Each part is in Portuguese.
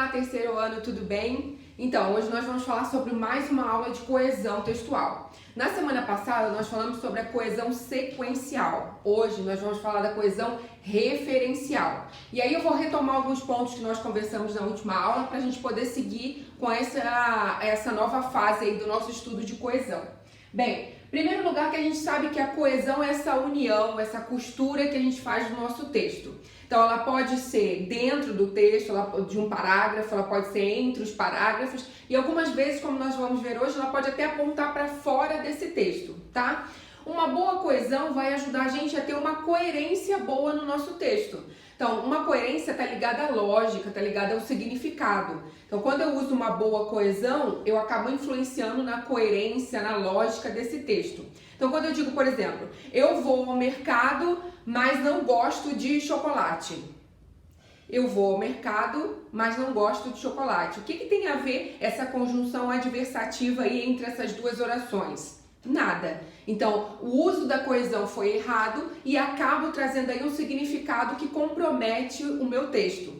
terceiro ano, tudo bem? Então, hoje nós vamos falar sobre mais uma aula de coesão textual. Na semana passada, nós falamos sobre a coesão sequencial. Hoje, nós vamos falar da coesão referencial. E aí eu vou retomar alguns pontos que nós conversamos na última aula para a gente poder seguir com essa nova fase aí do nosso estudo de coesão. Bem, em primeiro lugar que a gente sabe que a coesão é essa união, essa costura que a gente faz no nosso texto. Então ela pode ser dentro do texto, de um parágrafo, ela pode ser entre os parágrafos e algumas vezes, como nós vamos ver hoje, ela pode até apontar para fora desse texto, tá? Uma boa coesão vai ajudar a gente a ter uma coerência boa no nosso texto. Então, uma coerência está ligada à lógica, está ligada ao significado. Então, quando eu uso uma boa coesão, eu acabo influenciando na coerência, na lógica desse texto. Então, quando eu digo, por exemplo, eu vou ao mercado, mas não gosto de chocolate. Eu vou ao mercado, mas não gosto de chocolate. O que tem a ver essa conjunção adversativa aí entre essas duas orações? Nada. Então, o uso da coesão foi errado e acabo trazendo aí um significado que compromete o meu texto.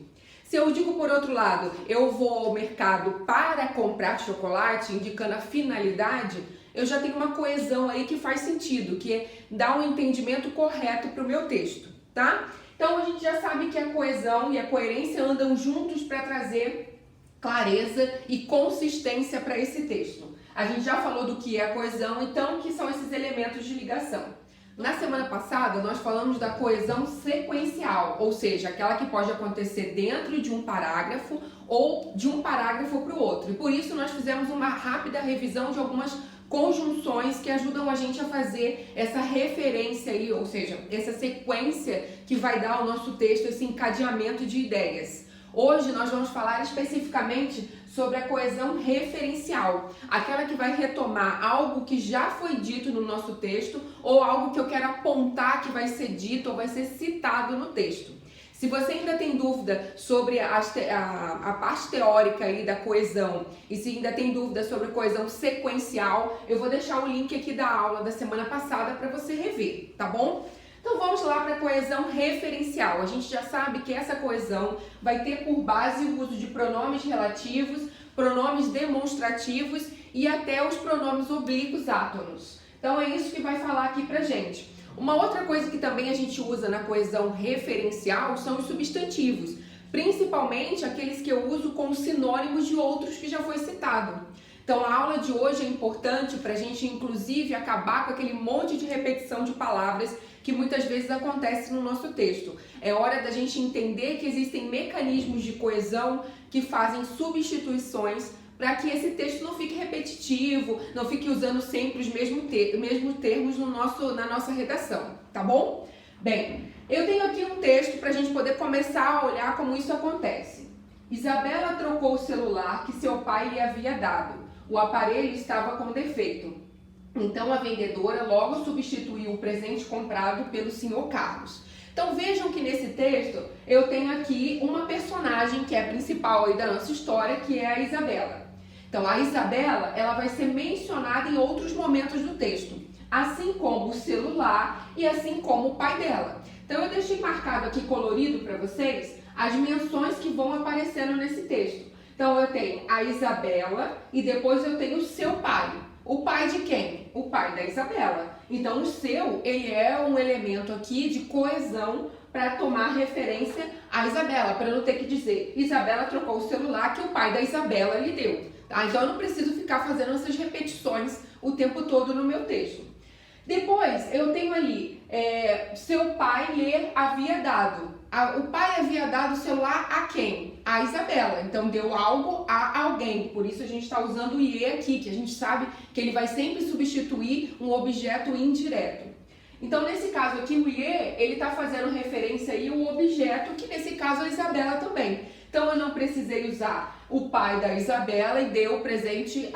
Se eu digo, por outro lado, eu vou ao mercado para comprar chocolate, indicando a finalidade, eu já tenho uma coesão aí que faz sentido, que dá um entendimento correto para o meu texto, tá? Então, a gente já sabe que a coesão e a coerência andam juntos para trazer clareza e consistência para esse texto. A gente já falou do que é a coesão, então, que são esses elementos de ligação. Na semana passada, nós falamos da coesão sequencial, ou seja, aquela que pode acontecer dentro de um parágrafo ou de um parágrafo para o outro. E por isso nós fizemos uma rápida revisão de algumas conjunções que ajudam a gente a fazer essa referência aí, ou seja, essa sequência que vai dar ao nosso texto, esse encadeamento de ideias. Hoje nós vamos falar especificamente sobre a coesão referencial, aquela que vai retomar algo que já foi dito no nosso texto ou algo que eu quero apontar que vai ser dito ou vai ser citado no texto. Se você ainda tem dúvida sobre a parte teórica aí da coesão e se ainda tem dúvida sobre coesão sequencial, eu vou deixar o link aqui da aula da semana passada para você rever, tá bom? Então vamos lá para a coesão referencial. A gente já sabe que essa coesão vai ter por base o uso de pronomes relativos, pronomes demonstrativos e até os pronomes oblíquos átonos. Então é isso que vai falar aqui pra gente. Uma outra coisa que também a gente usa na coesão referencial são os substantivos, principalmente aqueles que eu uso como sinônimos de outros que já foi citado. Então a aula de hoje é importante para a gente, inclusive, acabar com aquele monte de repetição de palavras que muitas vezes acontece no nosso texto. É hora da gente entender que existem mecanismos de coesão que fazem substituições para que esse texto não fique repetitivo, não fique usando sempre os mesmos termos na nossa redação, tá bom? Bem, eu tenho aqui um texto para a gente poder começar a olhar como isso acontece. Isabela trocou o celular que seu pai lhe havia dado. O aparelho estava com defeito. Então a vendedora logo substituiu o presente comprado pelo Sr. Carlos. Então vejam que nesse texto eu tenho aqui uma personagem que é a principal aí da nossa história, que é a Isabela. Então a Isabela, ela vai ser mencionada em outros momentos do texto, assim como o celular e assim como o pai dela. Então eu deixei marcado aqui colorido para vocês as menções que vão aparecendo nesse texto. Então eu tenho a Isabela e depois eu tenho o seu pai. O pai de quem? O pai da Isabela. Então o seu, ele é um elemento aqui de coesão para tomar referência a Isabela, para eu não ter que dizer Isabela trocou o celular que o pai da Isabela lhe deu. Tá? Então eu não preciso ficar fazendo essas repetições o tempo todo no meu texto. Depois eu tenho ali, seu pai lhe havia dado. O pai havia dado o celular a quem? A Isabela. Então deu algo a alguém. Por isso a gente está usando o IE aqui, que a gente sabe que ele vai sempre substituir um objeto indireto. Então nesse caso aqui o IE, ele está fazendo referência aí ao objeto, que nesse caso é a Isabela também. Então eu não precisei usar o pai da Isabela e deu o presente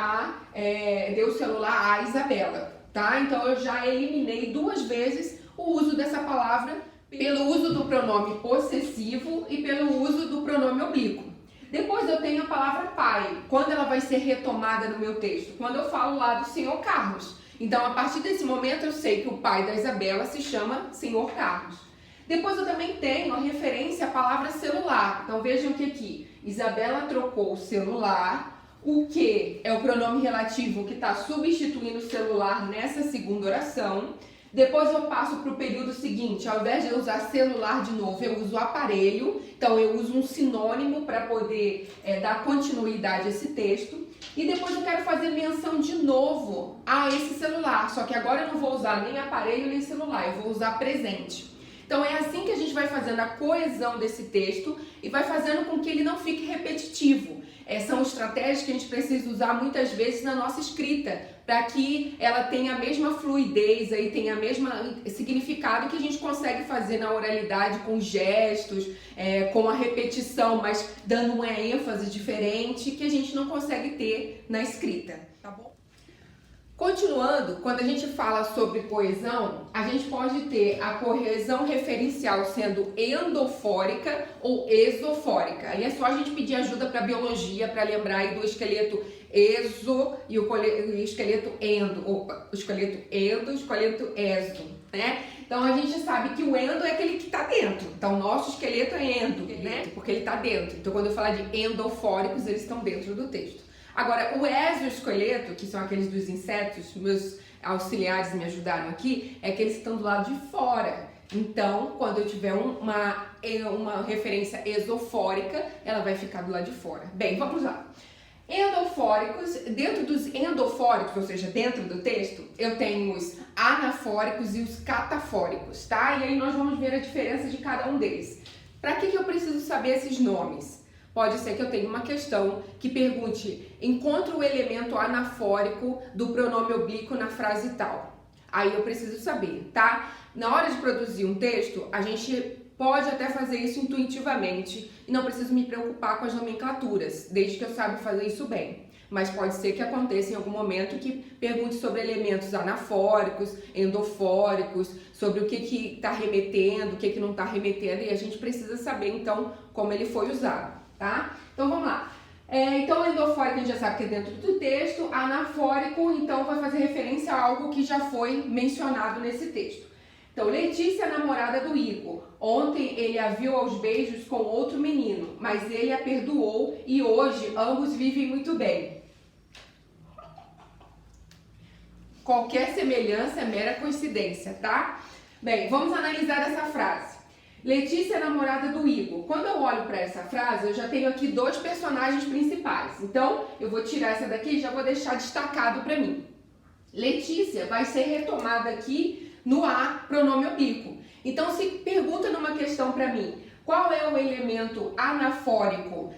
deu o celular à Isabela, tá? Então eu já eliminei duas vezes o uso dessa palavra pelo uso do pronome possessivo e pelo uso do pronome oblíquo. Depois eu tenho a palavra pai, quando ela vai ser retomada no meu texto? Quando eu falo lá do Sr. Carlos. Então, a partir desse momento, eu sei que o pai da Isabela se chama Sr. Carlos. Depois eu também tenho a referência à palavra celular. Então vejam que aqui, Isabela trocou o celular, o que é o pronome relativo que está substituindo o celular nessa segunda oração. Depois eu passo para o período seguinte, ao invés de eu usar celular de novo, eu uso aparelho. Então eu uso um sinônimo para poder dar continuidade a esse texto. E depois eu quero fazer menção de novo a esse celular, só que agora eu não vou usar nem aparelho nem celular, eu vou usar presente. Então é assim que a gente vai fazendo a coesão desse texto e vai fazendo com que ele não fique repetitivo. São estratégias que a gente precisa usar muitas vezes na nossa escrita, para que ela tenha a mesma fluidez, aí tenha o mesmo significado que a gente consegue fazer na oralidade com gestos, com a repetição, mas dando uma ênfase diferente que a gente não consegue ter na escrita, tá bom? Continuando, quando a gente fala sobre coesão, a gente pode ter a coesão referencial sendo endofórica ou esofórica. Aí é só a gente pedir ajuda para a biologia para lembrar aí do esqueleto exo e o esqueleto endo. Opa, o esqueleto endo e o esqueleto exo, né? Então a gente sabe que o endo é aquele que está dentro. Então o nosso esqueleto é endo, né? Porque ele está dentro. Então quando eu falar de endofóricos, eles estão dentro do texto. Agora, o exoesqueleto, que são aqueles dos insetos, meus auxiliares me ajudaram aqui, é que eles estão do lado de fora. Então, quando eu tiver uma referência esofórica, ela vai ficar do lado de fora. Bem, vamos lá. Endofóricos, dentro dos endofóricos, ou seja, dentro do texto, eu tenho os anafóricos e os catafóricos, tá? E aí nós vamos ver a diferença de cada um deles. Para que eu preciso saber esses nomes? Pode ser que eu tenha uma questão que pergunte, encontre o elemento anafórico do pronome oblíquo na frase tal. Aí eu preciso saber, tá? Na hora de produzir um texto, a gente pode até fazer isso intuitivamente e não preciso me preocupar com as nomenclaturas, desde que eu saiba fazer isso bem. Mas pode ser que aconteça em algum momento que pergunte sobre elementos anafóricos, endofóricos, sobre o que está remetendo, o que não está remetendo, e a gente precisa saber, então, como ele foi usado. Tá? Então vamos lá. Então, endofórico a gente já sabe que é dentro do texto, anafórico, então vai fazer referência a algo que já foi mencionado nesse texto. Então, Letícia, namorada do Igor. Ontem ele a viu aos beijos com outro menino, mas ele a perdoou e hoje ambos vivem muito bem. Qualquer semelhança é mera coincidência, tá? Bem, vamos analisar essa frase. Letícia é namorada do Igor. Quando eu olho para essa frase, eu já tenho aqui dois personagens principais. Então, eu vou tirar essa daqui e já vou deixar destacado para mim. Letícia vai ser retomada aqui no A, pronome oblíquo. Então, se pergunta numa questão para mim, qual é o elemento anafórico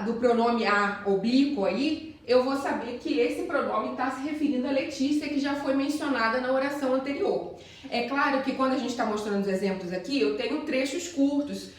do pronome A oblíquo aí, eu vou saber que esse pronome está se referindo a Letícia, que já foi mencionada na oração anterior. É claro que quando a gente está mostrando os exemplos aqui, eu tenho trechos curtos,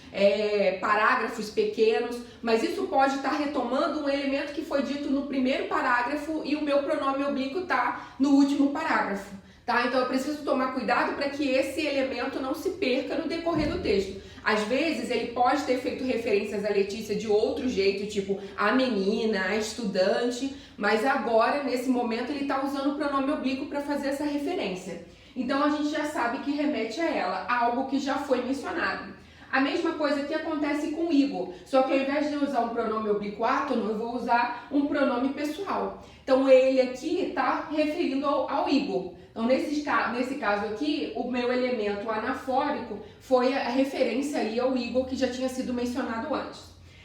parágrafos pequenos, mas isso pode estar retomando um elemento que foi dito no primeiro parágrafo e o meu pronome oblíquo está no último parágrafo. Tá? Então eu preciso tomar cuidado para que esse elemento não se perca no decorrer do texto. Às vezes ele pode ter feito referências a Letícia de outro jeito, tipo a menina, a estudante, mas agora, nesse momento, ele está usando o pronome oblíquo para fazer essa referência. Então a gente já sabe que remete a ela, a algo que já foi mencionado. A mesma coisa que acontece com Igor, só que ao invés de eu usar um pronome oblíquo átono, eu vou usar um pronome pessoal. Então ele aqui está referindo ao Igor. Então nesse caso aqui, o meu elemento anafórico foi a referência ali ao Igor que já tinha sido mencionado antes.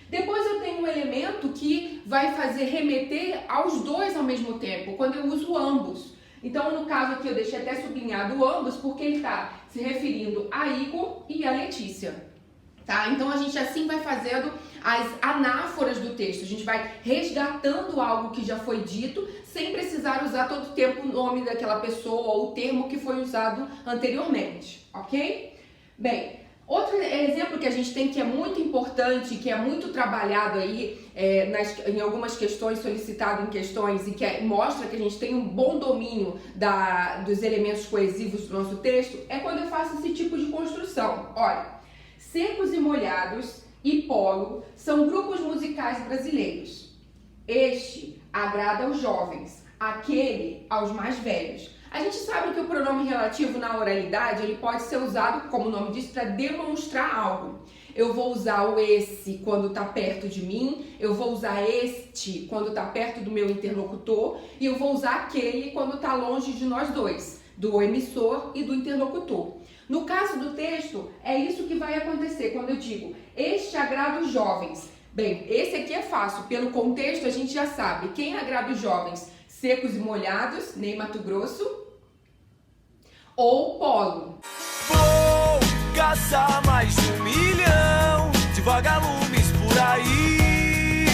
Depois eu tenho um elemento que vai fazer remeter aos dois ao mesmo tempo, quando eu uso ambos. Então, no caso aqui, eu deixei até sublinhado ambos, porque ele está se referindo a Igor e a Letícia. Tá? Então, a gente assim vai fazendo as anáforas do texto. A gente vai resgatando algo que já foi dito, sem precisar usar todo o tempo o nome daquela pessoa ou o termo que foi usado anteriormente. Ok? Bem, outro exemplo que a gente tem que é muito importante, que é muito trabalhado aí em algumas questões, solicitado em questões, e que mostra que a gente tem um bom domínio dos elementos coesivos do nosso texto, é quando eu faço esse tipo de construção. Olha, Secos e Molhados e Polo são grupos musicais brasileiros. Este agrada aos jovens, aquele aos mais velhos. A gente sabe que o pronome relativo na oralidade, ele pode ser usado, como o nome diz, para demonstrar algo. Eu vou usar o esse quando está perto de mim, eu vou usar este quando está perto do meu interlocutor e eu vou usar aquele quando está longe de nós dois, do emissor e do interlocutor. No caso do texto, é isso que vai acontecer quando eu digo este agrada os jovens. Bem, esse aqui é fácil, pelo contexto a gente já sabe quem agrada os jovens, secos e molhados, Ney Matogrosso, ou Polo. Vou caçar mais de 1 milhão de vagalumes por aí.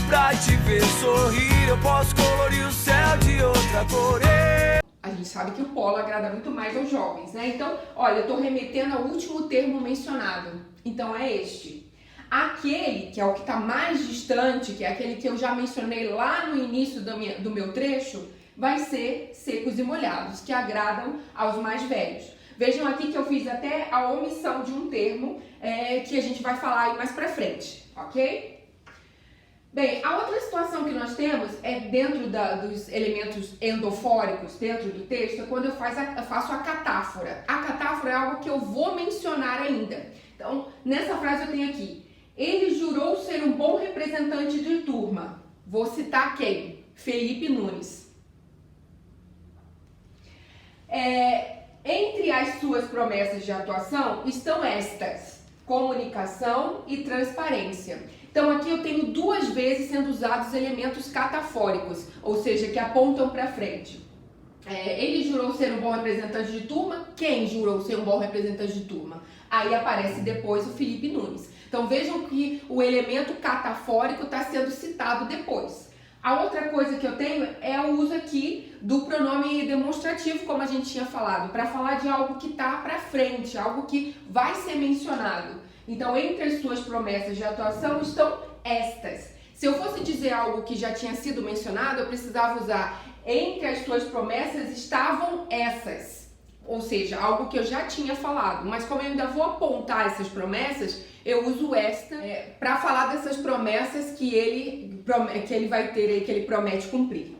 Pra te ver sorrir, eu posso colorir o céu de outra cor. A gente sabe que o Polo agrada muito mais aos jovens, né? Então, olha, eu tô remetendo ao último termo mencionado. Então, é este. Aquele, que é o que está mais distante, que é aquele que eu já mencionei lá no início do meu trecho, vai ser secos e molhados, que agradam aos mais velhos. Vejam aqui que eu fiz até a omissão de um termo que a gente vai falar aí mais pra frente, ok? Bem, a outra situação que nós temos é dentro dos elementos endofóricos, dentro do texto, é quando eu faço a catáfora. A catáfora é algo que eu vou mencionar ainda. Então, nessa frase eu tenho aqui, ele jurou ser um bom representante de turma. Vou citar quem? Felipe Nunes. Entre as suas promessas de atuação estão estas: comunicação e transparência. Então aqui eu tenho 2 vezes sendo usados elementos catafóricos, ou seja, que apontam para frente. Ele jurou ser um bom representante de turma. Quem jurou ser um bom representante de turma? Aí aparece depois o Felipe Nunes. Então vejam que o elemento catafórico está sendo citado depois. A outra coisa que eu tenho é o uso aqui do pronome demonstrativo, como a gente tinha falado, para falar de algo que está para frente, algo que vai ser mencionado. Então, entre as suas promessas de atuação estão estas. Se eu fosse dizer algo que já tinha sido mencionado, eu precisava usar entre as suas promessas estavam essas. Ou seja, algo que eu já tinha falado. Mas como eu ainda vou apontar essas promessas, eu uso esta para falar dessas promessas que ele vai ter aí, que ele promete cumprir.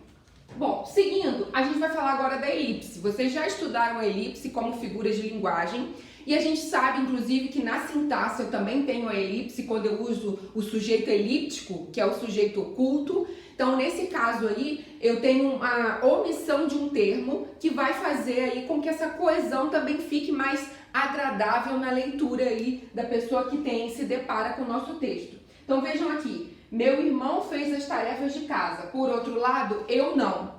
Bom, seguindo, a gente vai falar agora da elipse. Vocês já estudaram a elipse como figuras de linguagem e a gente sabe, inclusive, que na sintaxe eu também tenho a elipse quando eu uso o sujeito elíptico, que é o sujeito oculto. Então, nesse caso aí, eu tenho uma omissão de um termo que vai fazer aí com que essa coesão também fique mais agradável na leitura aí da pessoa que se depara com o nosso texto. Então, vejam aqui. Meu irmão fez as tarefas de casa. Por outro lado, eu não.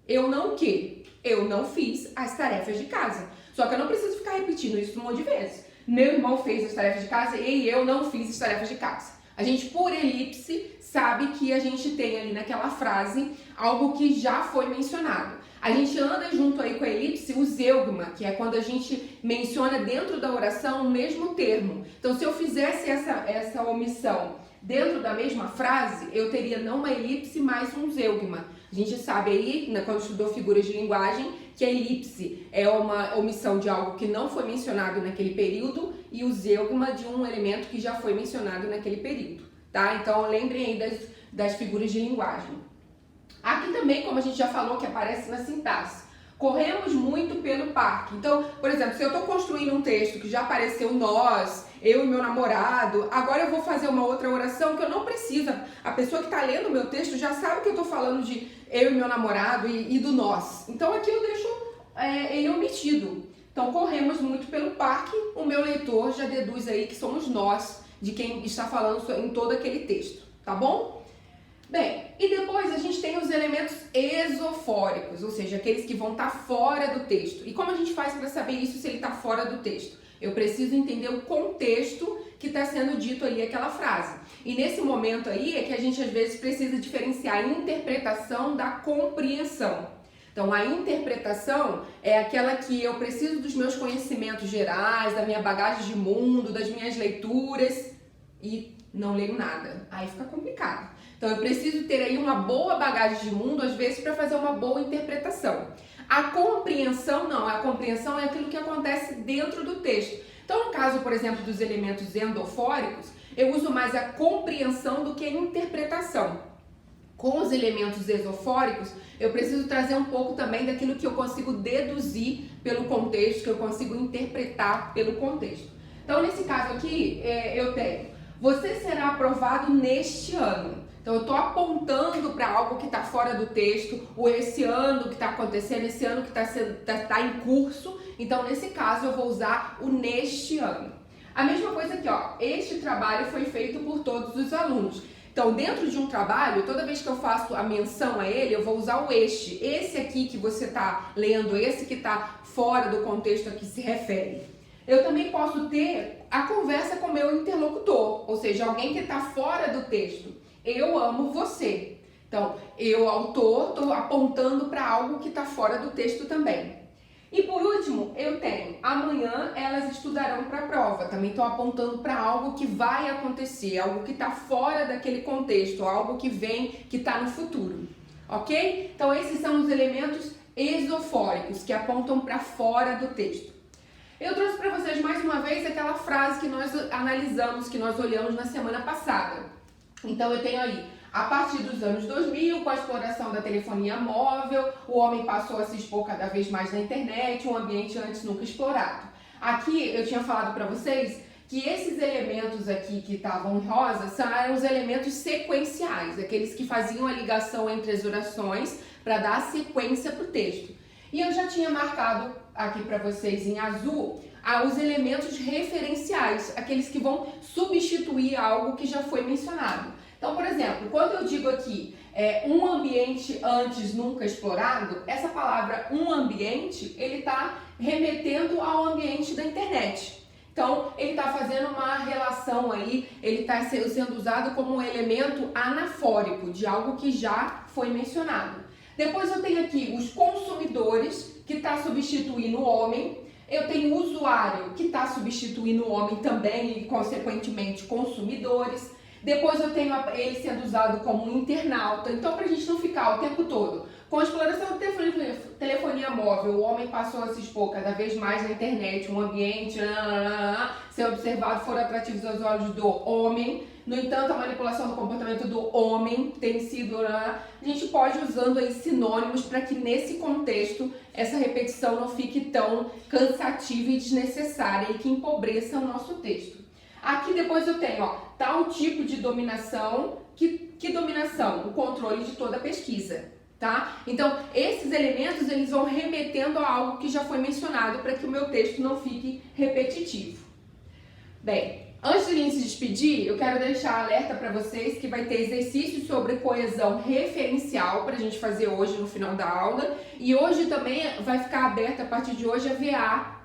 Eu não o quê? Eu não fiz as tarefas de casa. Só que eu não preciso ficar repetindo isso um monte de vezes. Meu irmão fez as tarefas de casa e eu não fiz as tarefas de casa. A gente, por elipse, sabe que a gente tem ali naquela frase algo que já foi mencionado. A gente anda junto aí com a elipse o zeugma, que é quando a gente menciona dentro da oração o mesmo termo. Então, se eu fizesse essa omissão dentro da mesma frase, eu teria não uma elipse, mas um zeugma. A gente sabe aí, quando estudou figuras de linguagem, que a elipse é uma omissão de algo que não foi mencionado naquele período e o zeugma de um elemento que já foi mencionado naquele período, tá? Então, lembrem aí das figuras de linguagem. Aqui também, como a gente já falou, que aparece na sintaxe, corremos muito pelo parque. Então, por exemplo, se eu estou construindo um texto que já apareceu nós, eu e meu namorado, agora eu vou fazer uma outra oração que eu não preciso. A pessoa que está lendo o meu texto já sabe que eu estou falando de eu e meu namorado e do nós. Então, aqui eu deixo ele omitido. Então, corremos muito pelo parque, o meu leitor já deduz aí que somos nós, de quem está falando em todo aquele texto, tá bom? Bem, e depois a gente tem os elementos esofóricos, ou seja, aqueles que vão estar fora do texto. E como a gente faz para saber isso se ele está fora do texto? Eu preciso entender o contexto que está sendo dito ali aquela frase. E nesse momento aí é que a gente às vezes precisa diferenciar a interpretação da compreensão. Então, a interpretação é aquela que eu preciso dos meus conhecimentos gerais, da minha bagagem de mundo, das minhas leituras e não leio nada. Aí fica complicado. Então, eu preciso ter aí uma boa bagagem de mundo, às vezes, para fazer uma boa interpretação. A compreensão, não. A compreensão é aquilo que acontece dentro do texto. Então, no caso, por exemplo, dos elementos endofóricos, eu uso mais a compreensão do que a interpretação. com os elementos exofóricos, eu preciso trazer um pouco também daquilo que eu consigo deduzir pelo contexto, que eu consigo interpretar pelo contexto. Então, nesse caso aqui, eu tenho: você será aprovado neste ano. Então, eu estou apontando para algo que está fora do texto, ou esse ano que está acontecendo, esse ano que está em curso. Então, nesse caso, eu vou usar o neste ano. A mesma coisa aqui, ó, este trabalho foi feito por todos os alunos. Então, dentro de um trabalho, toda vez que eu faço a menção a ele, eu vou usar o este. Esse aqui que você está lendo, esse que está fora do contexto a que se refere. Eu também posso ter a conversa com o meu interlocutor, ou seja, alguém que está fora do texto. Eu amo você. Então, eu, autor, estou apontando para algo que está fora do texto também. E por último, eu tenho: amanhã elas estudarão para a prova. Também estou apontando para algo que vai acontecer, algo que está fora daquele contexto, algo que vem, que está no futuro. Ok? Então esses são os elementos exofóricos, que apontam para fora do texto. Eu trouxe para vocês mais uma vez aquela frase que nós analisamos, que nós olhamos na semana passada. Então eu tenho aí: a partir dos anos 2000, com a exploração da telefonia móvel, o homem passou a se expor cada vez mais na internet, um ambiente antes nunca explorado. Aqui eu tinha falado para vocês que esses elementos aqui que estavam em rosa eram os elementos sequenciais, aqueles que faziam a ligação entre as orações para dar sequência para o texto. E eu já tinha marcado aqui para vocês em azul os elementos referenciais, aqueles que vão substituir algo que já foi mencionado. Então, por exemplo, quando eu digo aqui um ambiente antes nunca explorado, essa palavra um ambiente, ele está remetendo ao ambiente da internet. Então, ele está fazendo uma relação aí, ele está sendo usado como um elemento anafórico de algo que já foi mencionado. Depois eu tenho aqui os consumidores, que está substituindo o homem. Eu tenho o usuário, que está substituindo o homem também e, consequentemente, consumidores. Depois eu tenho ele sendo usado como um internauta. Então, para a gente não ficar o tempo todo com a exploração da telefonia móvel, o homem passou a se expor cada vez mais na internet, um ambiente, ser observado, foram atrativos aos olhos do homem. No entanto, a manipulação do comportamento do homem tem sido... A gente pode ir usando aí sinônimos para que nesse contexto essa repetição não fique tão cansativa e desnecessária e que empobreça o nosso texto. Aqui depois eu tenho, tal tipo de dominação. Que dominação? O controle de toda a pesquisa, tá? Então, esses elementos, eles vão remetendo a algo que já foi mencionado para que o meu texto não fique repetitivo. Bem, antes de a gente se despedir, eu quero deixar alerta para vocês que vai ter exercícios sobre coesão referencial para a gente fazer hoje no final da aula. E hoje também vai ficar aberta, a partir de hoje, a VA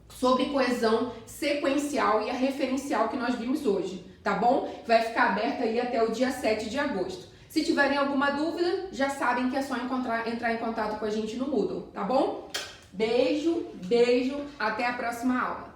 sobre coesão sequencial e a referencial que nós vimos hoje, tá bom? Vai ficar aberta aí até o dia 7 de agosto. Se tiverem alguma dúvida, já sabem que é só entrar em contato com a gente no Moodle, tá bom? Beijo, beijo, até a próxima aula.